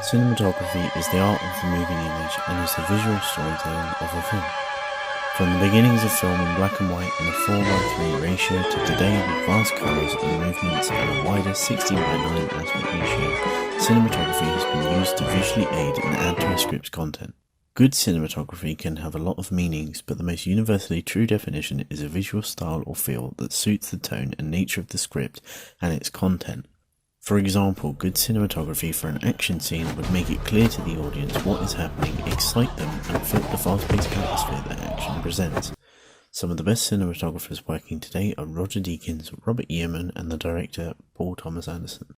Cinematography is the art of the moving image and is the visual storytelling of a film. From the beginnings of film in black and white in a 4:3 ratio to today with vast colours and movements and a wider 16:9 aspect ratio, cinematography has been used to visually aid and add to a script's content. Good cinematography can have a lot of meanings, but the most universally true definition is a visual style or feel that suits the tone and nature of the script and its content. For example, good cinematography for an action scene would make it clear to the audience what is happening, excite them, and fit the fast-paced atmosphere that action presents. Some of the best cinematographers working today are Roger Deakins, Robert Earman, and the director Paul Thomas Anderson.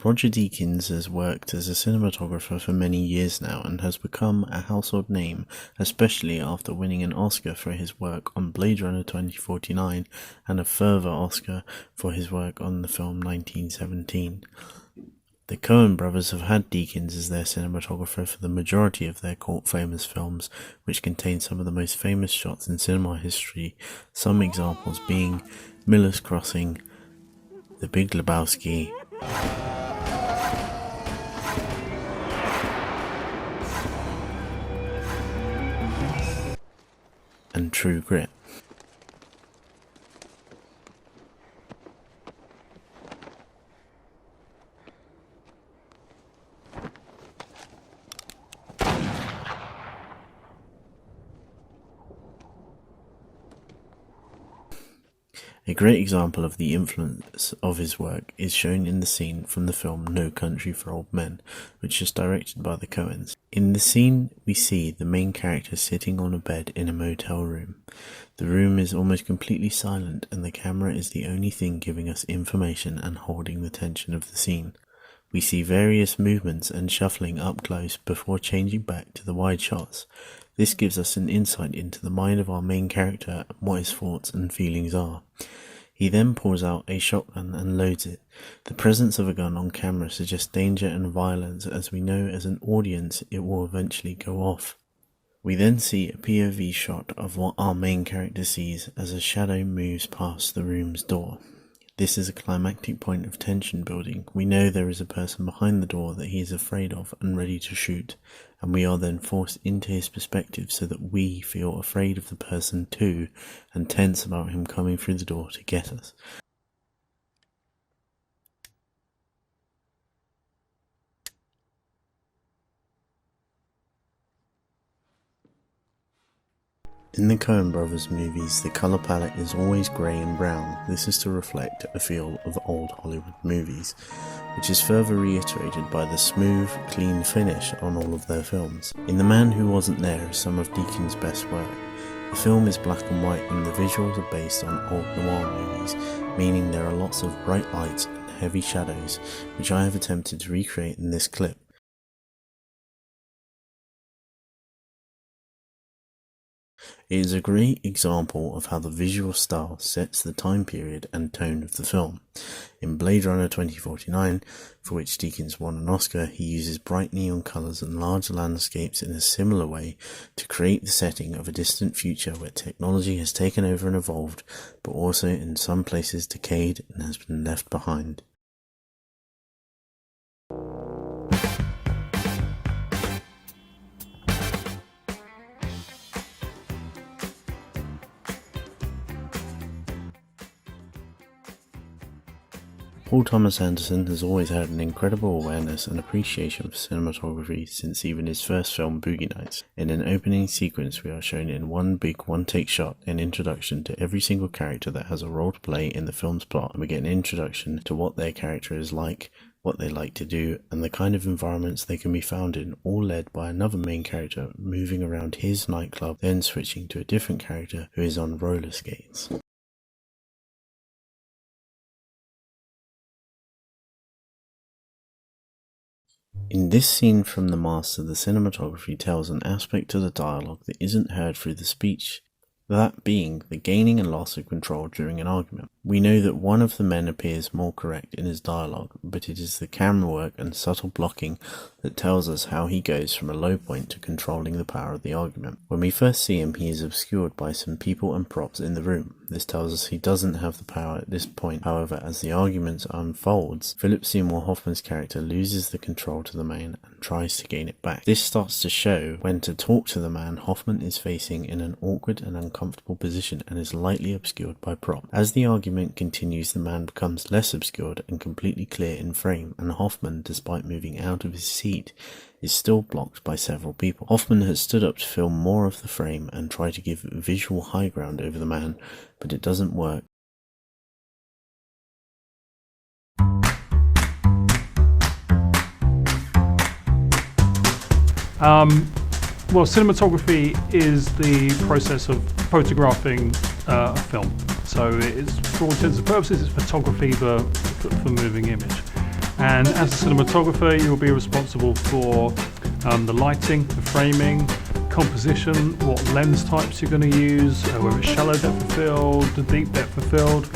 Roger Deakins has worked as a cinematographer for many years now and has become a household name, especially after winning an Oscar for his work on Blade Runner 2049 and a further Oscar for his work on the film 1917. The Coen brothers have had Deakins as their cinematographer for the majority of their cult-famous films, which contain some of the most famous shots in cinema history, some examples being Miller's Crossing, The Big Lebowski, and True Grit. A great example of the influence of his work is shown in the scene from the film No Country for Old Men, which is directed by the Coens. In the scene, we see the main character sitting on a bed in a motel room. The room is almost completely silent, and the camera is the only thing giving us information and holding the tension of the scene. We see various movements and shuffling up close before changing back to the wide shots. This gives us an insight into the mind of our main character and what his thoughts and feelings are. He then pulls out a shotgun and loads it. The presence of a gun on camera suggests danger and violence, as we know as an audience it will eventually go off. We then see a POV shot of what our main character sees as a shadow moves past the room's door. This is a climactic point of tension building. We know there is a person behind the door that he is afraid of and ready to shoot, and we are then forced into his perspective so that we feel afraid of the person too and tense about him coming through the door to get us. In the Coen brothers movies, the colour palette is always grey and brown. This is to reflect a feel of old Hollywood movies, which is further reiterated by the smooth, clean finish on all of their films. In The Man Who Wasn't There is some of Deakins' best work. The film is black and white and the visuals are based on old noir movies, meaning there are lots of bright lights and heavy shadows, which I have attempted to recreate in this clip. It is a great example of how the visual style sets the time period and tone of the film. In Blade Runner 2049, for which Deakins won an Oscar, he uses bright neon colours and large landscapes in a similar way to create the setting of a distant future where technology has taken over and evolved, but also in some places decayed and has been left behind. Paul Thomas Anderson has always had an incredible awareness and appreciation for cinematography since even his first film Boogie Nights. In an opening sequence we are shown in one big one-take shot an introduction to every single character that has a role to play in the film's plot, and we get an introduction to what their character is like, what they like to do, and the kind of environments they can be found in, all led by another main character moving around his nightclub, then switching to a different character who is on roller skates. In this scene from The Master, the cinematography tells an aspect to the dialogue that isn't heard through the speech, that being the gaining and loss of control during an argument. We know that one of the men appears more correct in his dialogue, but it is the camera work and subtle blocking that tells us how he goes from a low point to controlling the power of the argument. When we first see him, he is obscured by some people and props in the room. This tells us he doesn't have the power at this point. However, as the argument unfolds, Philip Seymour Hoffman's character loses the control to the man and tries to gain it back. This starts to show when to talk to the man Hoffman is facing in an awkward and uncomfortable position and is lightly obscured by prop. As the argument continues, the man becomes less obscured and completely clear in frame, and Hoffman, despite moving out of his seat, is still blocked by several people. Hoffman has stood up to film more of the frame and try to give visual high ground over the man, but it doesn't work. Well, cinematography is the process of photographing a film. So it's, for all intents and purposes, it's photography for moving image. And as a cinematographer, you'll be responsible for the lighting, the framing, composition, what lens types you're going to use, whether it's shallow depth of field, the deep depth of field,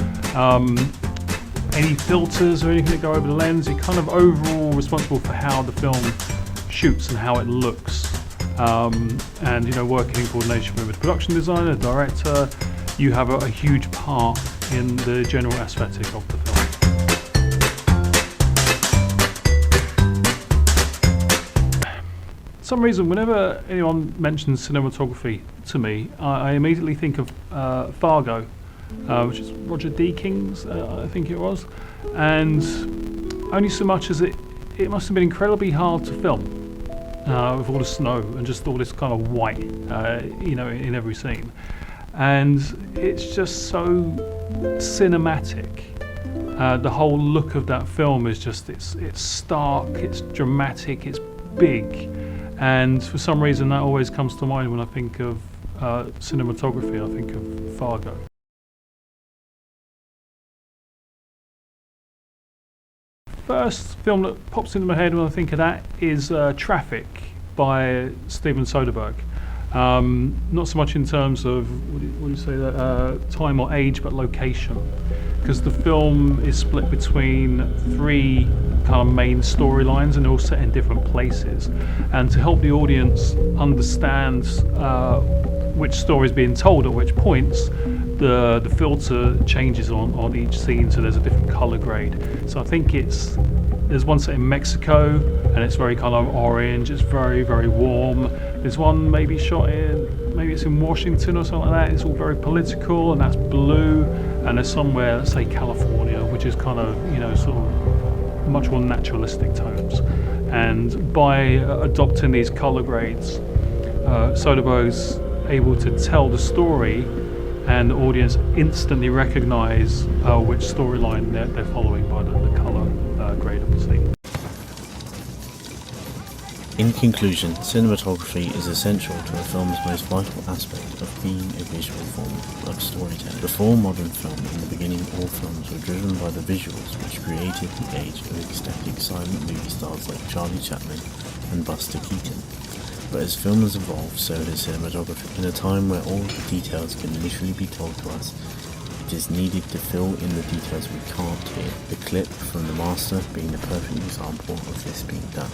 any filters or anything that go over the lens. You're kind of overall responsible for how the film shoots and how it looks. And working in coordination with a production designer, director, you have a huge part in the general aesthetic of the film. For some reason, whenever anyone mentions cinematography to me, I immediately think of Fargo, which is Roger Deakins, I think it was, and only so much as it must have been incredibly hard to film with all the snow and just all this kind of white, in every scene, and it's just so cinematic. The whole look of that film is just it's stark, it's dramatic, it's big. And for some reason that always comes to mind when I think of cinematography. I think of Fargo. First film that pops into my head when I think of that is Traffic by Steven Soderbergh. Not so much in terms of, what do you say, time or age, but location. Because the film is split between three kind of main storylines and they're all set in different places. And to help the audience understand which story is being told at which points, the filter changes on each scene, so there's a different color grade. So I think there's one set in Mexico and it's very kind of orange, it's very, very warm. There's one maybe it's in Washington or something like that, it's all very political and that's blue. And there's somewhere, let's say California, which is kind of, sort of much more naturalistic tones. And by adopting these color grades, Soderbergh's able to tell the story and the audience instantly recognize which storyline they're following by the color grade of the scene. In conclusion, cinematography is essential to a film's most vital aspect of being a visual form of storytelling. Before modern film, in the beginning all films were driven by the visuals which created the age of ecstatic silent movie stars like Charlie Chaplin and Buster Keaton. But as film has evolved, so has cinematography. In a time where all the details can literally be told to us, it is needed to fill in the details we can't hear. The clip from The Master being the perfect example of this being done.